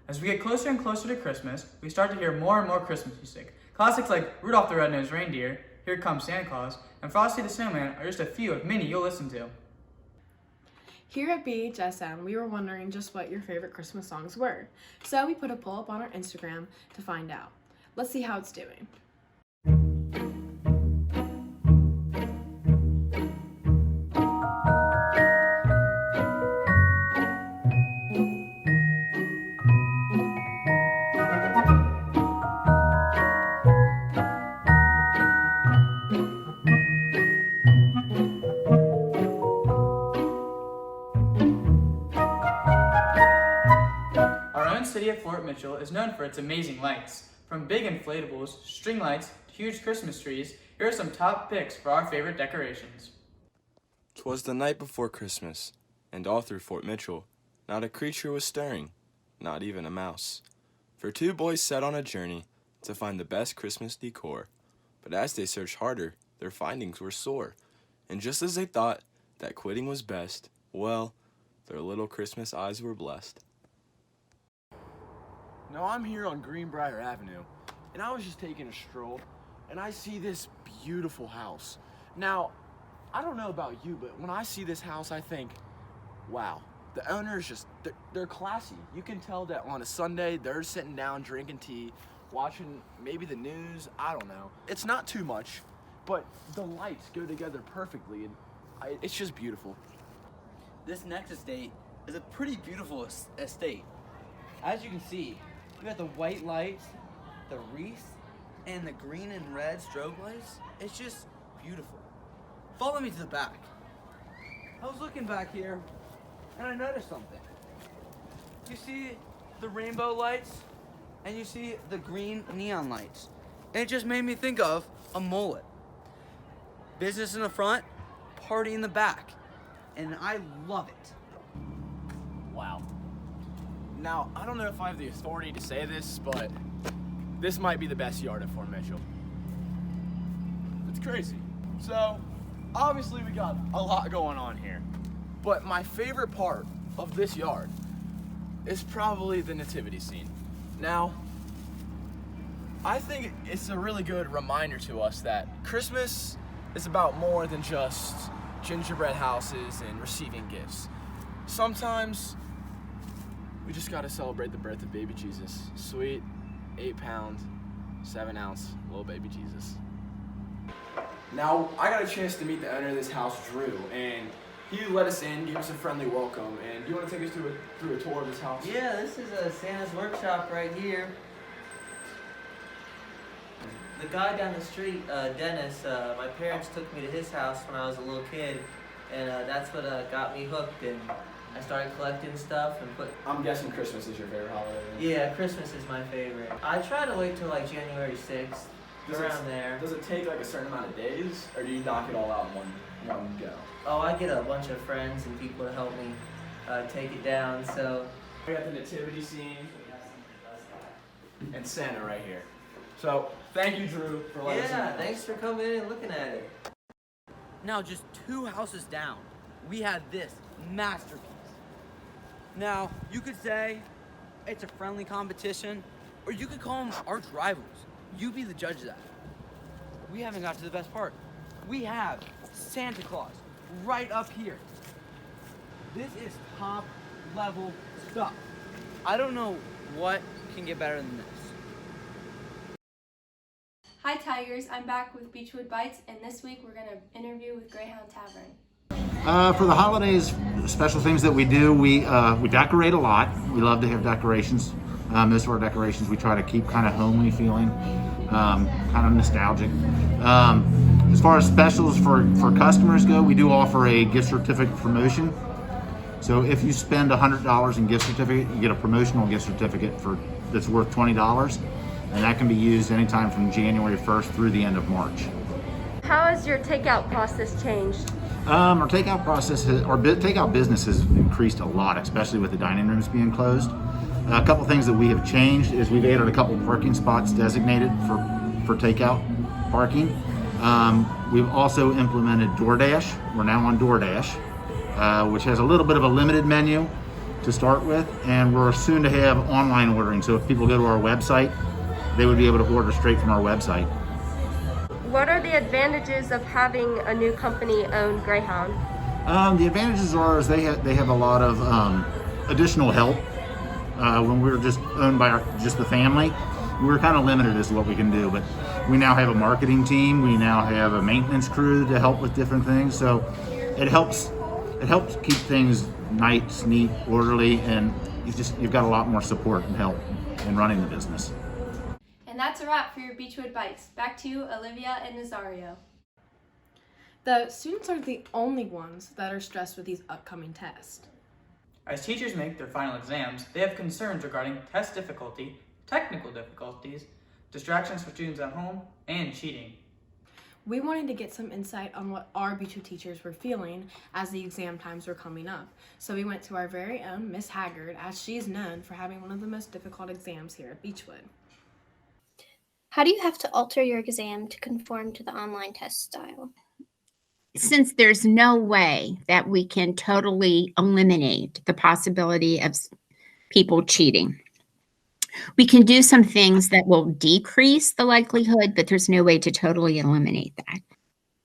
As we get closer and closer to Christmas, we start to hear more and more Christmas music. Classics like Rudolph the Red-Nosed Reindeer, Here Comes Santa Claus, and Frosty the Snowman are just a few of many you'll listen to. Here at BHSN, we were wondering just what your favorite Christmas songs were. So we put a poll up on our Instagram to find out. Let's see how it's doing. Our own city of Fort Mitchell is known for its amazing lights. From big inflatables, string lights, to huge Christmas trees, here are some top picks for our favorite decorations. 'Twas the night before Christmas, and all through Fort Mitchell, not a creature was stirring, not even a mouse. For two boys set on a journey to find the best Christmas decor. But as they searched harder, their findings were sore. And just as they thought that quitting was best, well, their little Christmas eyes were blessed. Now I'm here on Greenbrier Avenue, and I was just taking a stroll, and I see this beautiful house. Now, I don't know about you, but when I see this house, I think, wow, the owners they're classy. You can tell that on a Sunday, they're sitting down drinking tea, watching maybe the news, I don't know. It's not too much, but the lights go together perfectly, and it's just beautiful. This next estate is a pretty beautiful estate. As you can see, you got the white lights, the wreaths, and the green and red strobe lights. It's just beautiful. Follow me to the back. I was looking back here, and I noticed something. You see the rainbow lights, and you see the green neon lights. And it just made me think of a mullet. Business in the front, party in the back. And I love it. Wow. Now, I don't know if I have the authority to say this, but this might be the best yard at Fort Mitchell. It's crazy. So, obviously we got a lot going on here, but my favorite part of this yard is probably the nativity scene. Now, I think it's a really good reminder to us that Christmas is about more than just gingerbread houses and receiving gifts. Sometimes we just gotta celebrate the birth of baby Jesus. Sweet, 8-pound, 7-ounce little baby Jesus. Now, I got a chance to meet the owner of this house, Drew, and he let us in, gave us a friendly welcome. And do you want to take us through a tour of this house? Yeah, this is a Santa's workshop right here. The guy down the street, Dennis, my parents took me to his house when I was a little kid, and that's what got me hooked, and I started collecting stuff and I'm guessing Christmas is your favorite holiday. Yeah, Christmas is my favorite. I try to wait till like January 6th, around there. Does it take like a certain amount of days, or do you knock it all out in one go? Oh, I get a bunch of friends and people to help me take it down, so. We got the nativity scene and Santa right here. So, thank you, Drew, for letting us in. Yeah, thanks for coming in and looking at it. Now, just 2 houses down, we have this masterpiece. Now, you could say it's a friendly competition, or you could call them arch rivals. You be the judge of that. We haven't got to the best part. We have Santa Claus right up here. This is top level stuff. I don't know what can get better than this. Hi Tigers, I'm back with Beechwood Bites, and this week we're going to interview with Greyhound Tavern. For the holidays, special things that we do, we decorate a lot. We love to have decorations. Most of our decorations we try to keep kind of homely feeling, kind of nostalgic. As far as specials for customers go, we do offer a gift certificate promotion. So if you spend $100 in gift certificate, you get a promotional gift certificate that's worth $20, and that can be used anytime from January 1st through the end of March. How has your takeout process changed? Our takeout business has increased a lot, especially with the dining rooms being closed. A couple things that we have changed is we've added a couple parking spots designated for takeout parking. We've also implemented DoorDash. We're now on DoorDash, which has a little bit of a limited menu. to start with, and we're soon to have online ordering. So if people go to our website, they would be able to order straight from our website. What are the advantages of having a new company own Greyhound? The advantages are is they have a lot of additional help. When we were just owned by just the family, we were kind of limited as to what we can do, but we now have a marketing team. We now have a maintenance crew to help with different things. So it helps keep things nice, neat, orderly, and you've got a lot more support and help in running the business. And that's a wrap for your Beechwood Bites. Back to you, Olivia and Nazario. The students aren't the only ones that are stressed with these upcoming tests. As teachers make their final exams, they have concerns regarding test difficulty, technical difficulties, distractions for students at home, and cheating. We wanted to get some insight on what our Beechwood teachers were feeling as the exam times were coming up. So we went to our very own Miss Haggard, as she's known for having one of the most difficult exams here at Beechwood. How do you have to alter your exam to conform to the online test style? Since there's no way that we can totally eliminate the possibility of people cheating, we can do some things that will decrease the likelihood, but there's no way to totally eliminate that.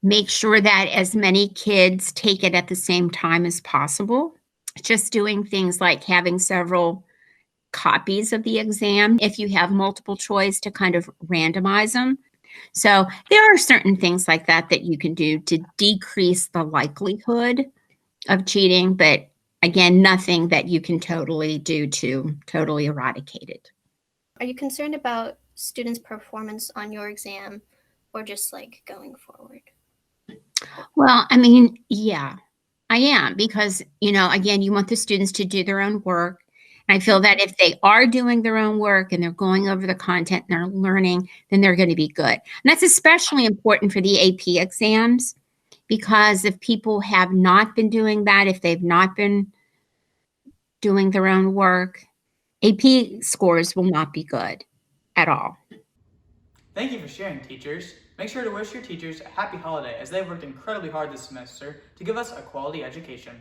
Make sure that as many kids take it at the same time as possible. Just doing things like having several copies of the exam, if you have multiple choice, to kind of randomize them. So there are certain things like that that you can do to decrease the likelihood of cheating, but again, nothing that you can totally do to totally eradicate it. Are you concerned about students' performance on your exam or just like going forward? Well, I mean, yeah, I am, because, again, you want the students to do their own work. And I feel that if they are doing their own work and they're going over the content and they're learning, then they're going to be good. And that's especially important for the AP exams, because if people have not been doing that, if they've not been doing their own work, AP scores will not be good at all. Thank you for sharing, teachers. Make sure to wish your teachers a happy holiday, as they've worked incredibly hard this semester to give us a quality education.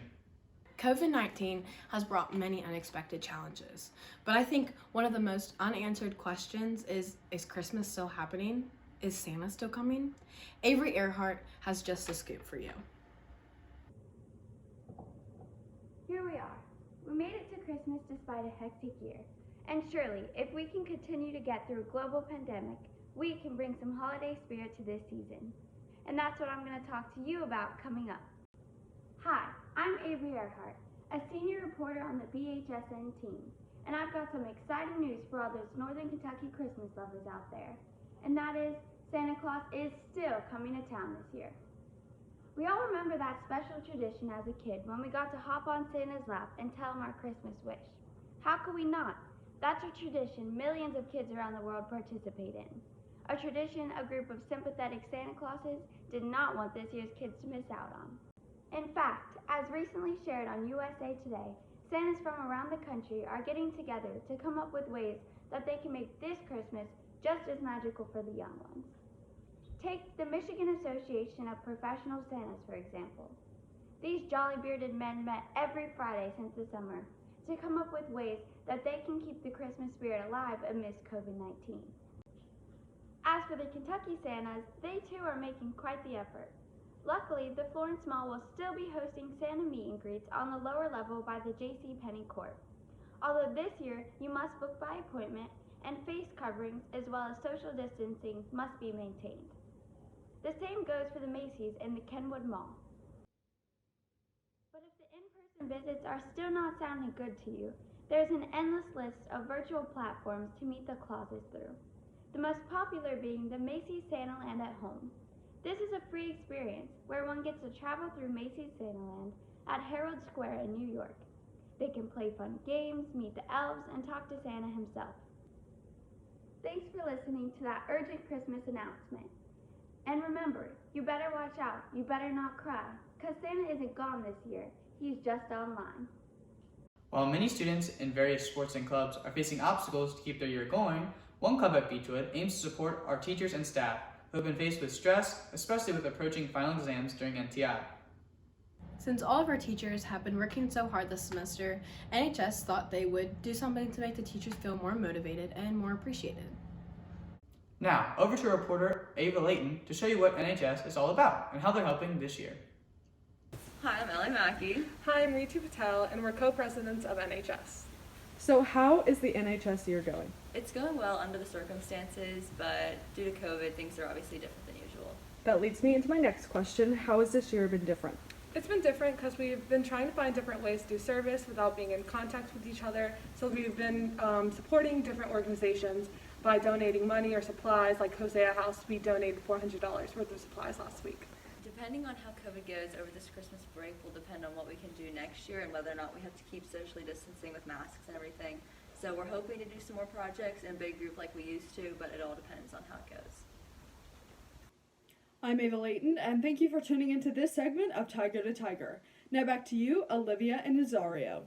COVID-19 has brought many unexpected challenges, but I think one of the most unanswered questions is Christmas still happening? Is Santa still coming? Avery Earhart has just a scoop for you. Here we are. We made it to Christmas despite a hectic year. And surely, if we can continue to get through a global pandemic, we can bring some holiday spirit to this season. And that's what I'm going to talk to you about coming up. Hi, I'm Avery Earhart, a senior reporter on the BHSN team, and I've got some exciting news for all those Northern Kentucky Christmas lovers out there. And that is, Santa Claus is still coming to town this year. We all remember that special tradition as a kid when we got to hop on Santa's lap and tell him our Christmas wish. How could we not? That's a tradition millions of kids around the world participate in. A tradition a group of sympathetic Santa Clauses did not want this year's kids to miss out on. In fact, as recently shared on USA Today, Santas from around the country are getting together to come up with ways that they can make this Christmas just as magical for the young ones. Take the Michigan Association of Professional Santas, for example. These jolly bearded men met every Friday since the summer to come up with ways that they can keep the Christmas spirit alive amidst COVID-19. As for the Kentucky Santas, they too are making quite the effort. Luckily, the Florence Mall will still be hosting Santa meet and greets on the lower level by the J.C. Penney Court. Although this year, you must book by appointment, and face coverings as well as social distancing must be maintained. The same goes for the Macy's and the Kenwood Mall. But if the in-person visits are still not sounding good to you, there's an endless list of virtual platforms to meet the Clauses through. The most popular being the Macy's Santaland at Home. This is a free experience where one gets to travel through Macy's Santaland at Herald Square in New York. They can play fun games, meet the elves, and talk to Santa himself. Thanks for listening to that urgent Christmas announcement. And remember, you better watch out, you better not cry, because Santa isn't gone this year, he's just online. While many students in various sports and clubs are facing obstacles to keep their year going, one club at Beechwood aims to support our teachers and staff who have been faced with stress, especially with approaching final exams during NTI. Since all of our teachers have been working so hard this semester, NHS thought they would do something to make the teachers feel more motivated and more appreciated. Now, over to reporter Ava Layton to show you what NHS is all about and how they're helping this year. Hi, I'm Ellie Mackey. Hi, I'm Ritu Patel, and we're co-presidents of NHS. So how is the NHS year going? It's going well under the circumstances, but due to COVID, things are obviously different than usual. That leads me into my next question. How has this year been different? It's been different because we've been trying to find different ways to do service without being in contact with each other. So we've been supporting different organizations by donating money or supplies. Like Hosea House, we donated $400 worth of supplies last week. Depending on how COVID goes over this Christmas break will depend on what we can do next year and whether or not we have to keep socially distancing with masks and everything. So we're hoping to do some more projects in a big group like we used to, but it all depends on how it goes. I'm Ava Layton, and thank you for tuning into this segment of Tiger to Tiger. Now back to you, Olivia and Nazario.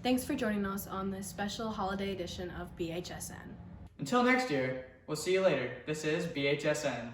Thanks for joining us on this special holiday edition of BHSN. Until next year, we'll see you later. This is BHSN.